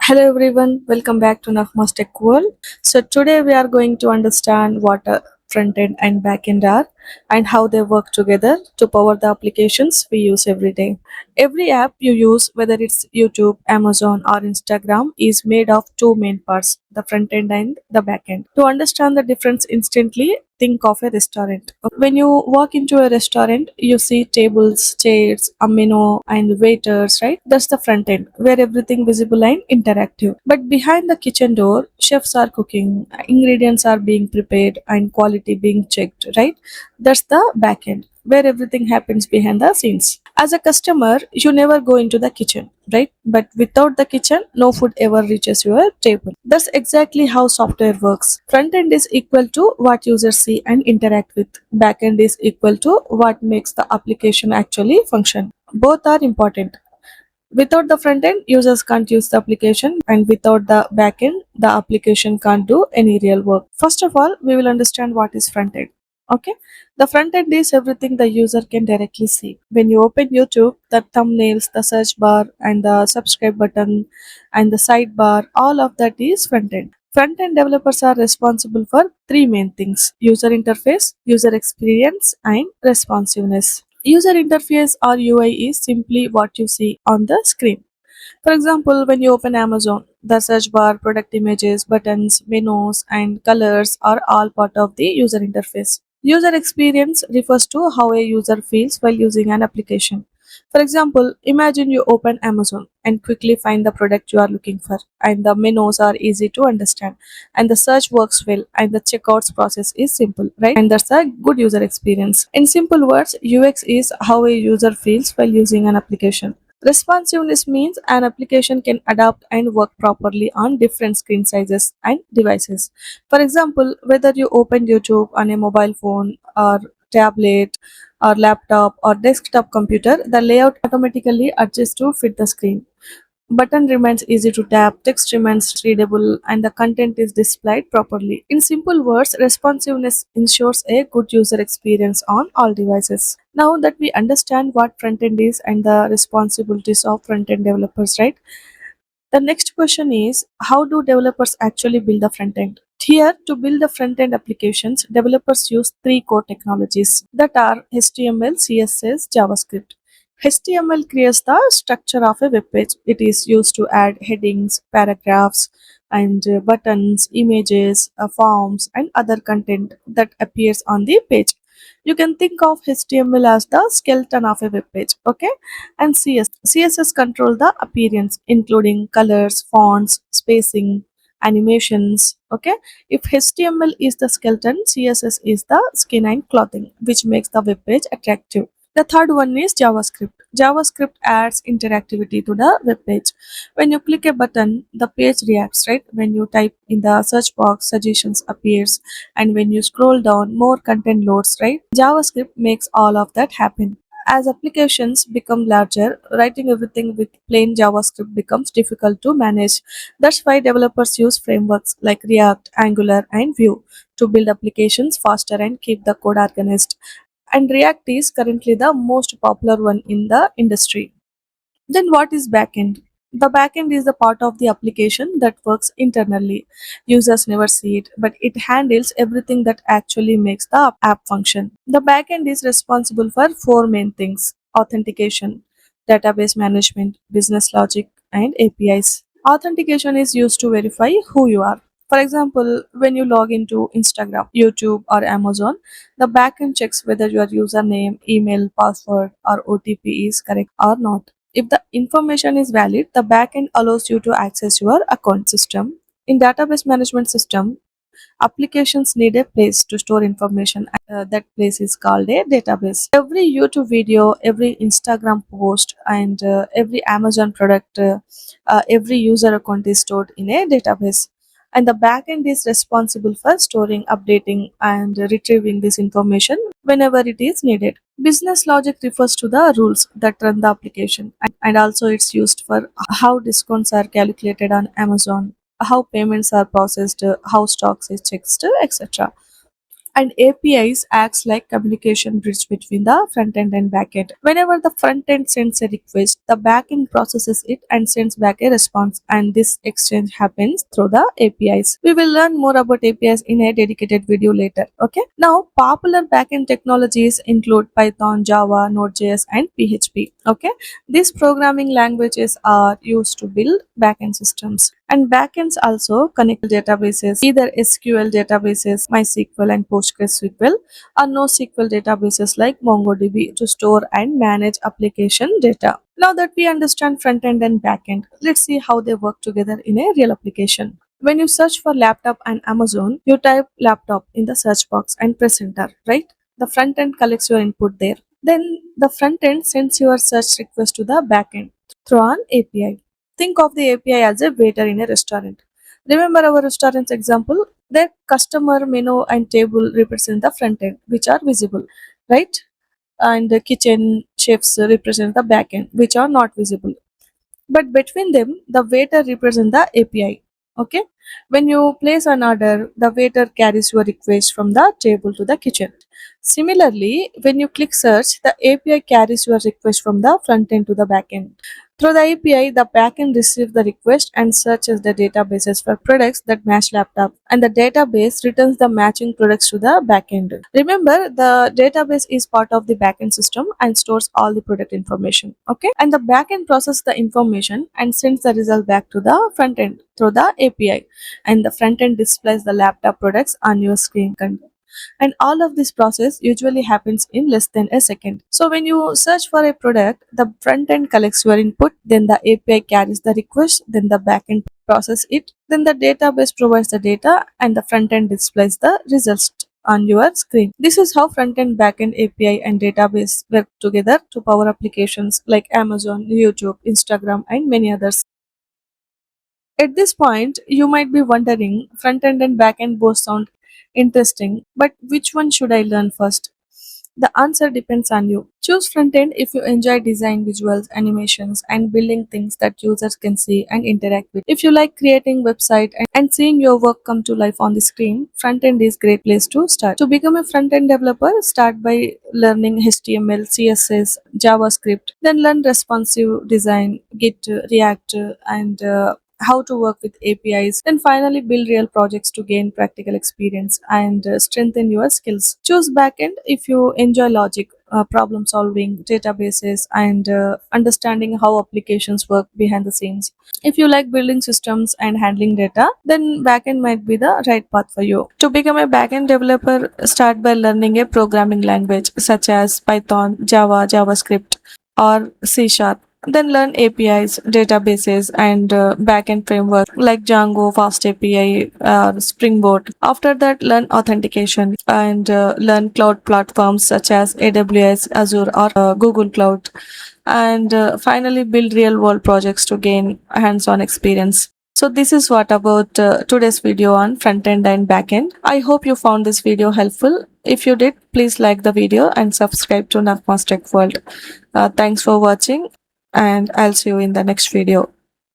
Hello everyone, welcome back to Nafma's Tech World. So today we are going to understand what a front end and back end are and how they work together to power the applications we use every day. Every app you use, whether it's YouTube, Amazon, or Instagram, is made of two main parts, the front end and the back end. To understand the difference instantly, think of a restaurant. When you walk into a restaurant, you see tables, chairs, a menu, and waiters, right? That's the front end, where everything visible and interactive. But behind the kitchen door, chefs are cooking, ingredients are being prepared, and quality being checked, right? That's the back end, where everything happens behind the scenes. As a customer, you never go into the kitchen, right? But without the kitchen, no food ever reaches your table. That's exactly how software works. Front end is equal to what users see and interact with. Back end is equal to what makes the application actually function. Both are important. Without the front end, users can't use the application, and without the back end, the application can't do any real work. First of all, we will understand what is front end. Okay, the front end is everything the user can directly see. When you open YouTube, the thumbnails, the search bar, and the subscribe button, and the sidebar, all of that is front end. Front end developers are responsible for three main things: user interface, user experience, and responsiveness. User interface or UI is simply what you see on the screen. For example, when you open Amazon, the search bar, product images, buttons, menus, and colors are all part of the user interface. User experience refers to how a user feels while using an application. For example, imagine you open Amazon and quickly find the product you are looking for, and the menus are easy to understand, and the search works well, and the checkouts process is simple, right? And that's a good user experience. In simple words, UX is how a user feels while using an application. Responsiveness means an application can adapt and work properly on different screen sizes and devices. For example, whether you open YouTube on a mobile phone or tablet or laptop or desktop computer, the layout automatically adjusts to fit the screen. Button remains easy to tap, text remains readable, and the content is displayed properly. In simple words, responsiveness ensures a good user experience on all devices. Now that we understand what front end is and the responsibilities of front end developers, right? The next question is, how do developers actually build the front end? Here, to build the front end applications, developers use three core technologies that are HTML, CSS, JavaScript. HTML creates the structure of a web page. It is used to add headings, paragraphs, and buttons, images, forms, and other content that appears on the page. You can think of HTML as the skeleton of a web page, okay? And CSS control the appearance, including colors, fonts, spacing, animations, okay? If HTML is the skeleton, CSS is the skin and clothing, which makes the web page attractive. The third one is JavaScript. JavaScript adds interactivity to the web page. When you click a button, the page reacts, right? When you type in the search box, suggestions appears, and when you scroll down, more content loads, right? JavaScript makes all of that happen. As applications become larger, writing everything with plain JavaScript becomes difficult to manage. That's why developers use frameworks like React, Angular, and Vue to build applications faster and keep the code organized. And React is currently the most popular one in the industry. Then what is backend? The backend is the part of the application that works internally. Users never see it, but it handles everything that actually makes the app function. The backend is responsible for four main things: authentication, database management, business logic, and APIs. Authentication is used to verify who you are. For example, when you log into Instagram, YouTube, or Amazon, the backend checks whether your username, email, password, or OTP is correct or not. If the information is valid, the backend allows you to access your account system. In database management system, applications need a place to store information. That place is called a database. Every YouTube video, every Instagram post, and every Amazon product, every user account is stored in a database. And the backend is responsible for storing, updating, and retrieving this information whenever it is needed. Business logic refers to the rules that run the application, and also it's used for how discounts are calculated on Amazon, how payments are processed, how stocks is checked, etc. And APIs acts like communication bridge between the front end and back end. Whenever the front end sends a request, the back end processes it and sends back a response, and this exchange happens through the APIs. We will learn more about APIs in a dedicated video later. Okay. Now, popular backend technologies include Python, Java, Node.js, and PHP. Okay. These programming languages are used to build backend systems. And backends also connect databases, either SQL databases, MySQL and PostgreSQL, or NoSQL databases like MongoDB to store and manage application data. Now that we understand front end and back end, let's see how they work together in a real application. When you search for laptop on Amazon, you type laptop in the search box and press enter, right? The front end collects your input there. Then the front end sends your search request to the back end through an API. Think of the API as a waiter in a restaurant. Remember our restaurant's example? Their customer menu and table represent the front end, which are visible, right? And the kitchen chefs represent the back end, which are not visible. But between them, the waiter represents the API. Okay. When you place an order, the waiter carries your request from the table to the kitchen. Similarly, when you click search, the API carries your request from the front end to the back end. Through the API, the backend receives the request and searches the databases for products that match laptop, and the database returns the matching products to the backend. Remember, the database is part of the backend system and stores all the product information. Okay, and the backend processes the information and sends the result back to the front end through the API, and the front end displays the laptop products on your screen. And all of this process usually happens in less than a second. So when you search for a product, the front end collects your input, then the API carries the request, then the back end process it, then the database provides the data, and the front end displays the results on your screen. This is how front end, back end, API, and database work together to power applications like Amazon, YouTube, Instagram, and many others. At this point, you might be wondering, front end and back end both sound interesting, but which one should I learn first? The answer depends on you. Choose front end if you enjoy design, visuals, animations, and building things that users can see and interact with. If you like creating website and seeing your work come to life on the screen, front end is great place to start. To become a front end developer, start by learning HTML, CSS, JavaScript, then learn responsive design, Git, React, and how to work with APIs, then finally build real projects to gain practical experience and strengthen your skills. Choose backend if you enjoy logic, problem solving, databases, and understanding how applications work behind the scenes. If you like building systems and handling data, then backend might be the right path for you. To become a backend developer, start by learning a programming language such as Python, Java, JavaScript, or C Sharp. Then learn APIs, databases, and backend framework like Django, Fast API, Springboard. After that, learn authentication and learn cloud platforms such as AWS, Azure, or Google Cloud. And finally, build real world projects to gain hands on experience. So this is what about today's video on front end and back end. I hope you found this video helpful. If you did, please like the video and subscribe to Nagma's Tech World. Thanks for watching, and I'll see you in the next video.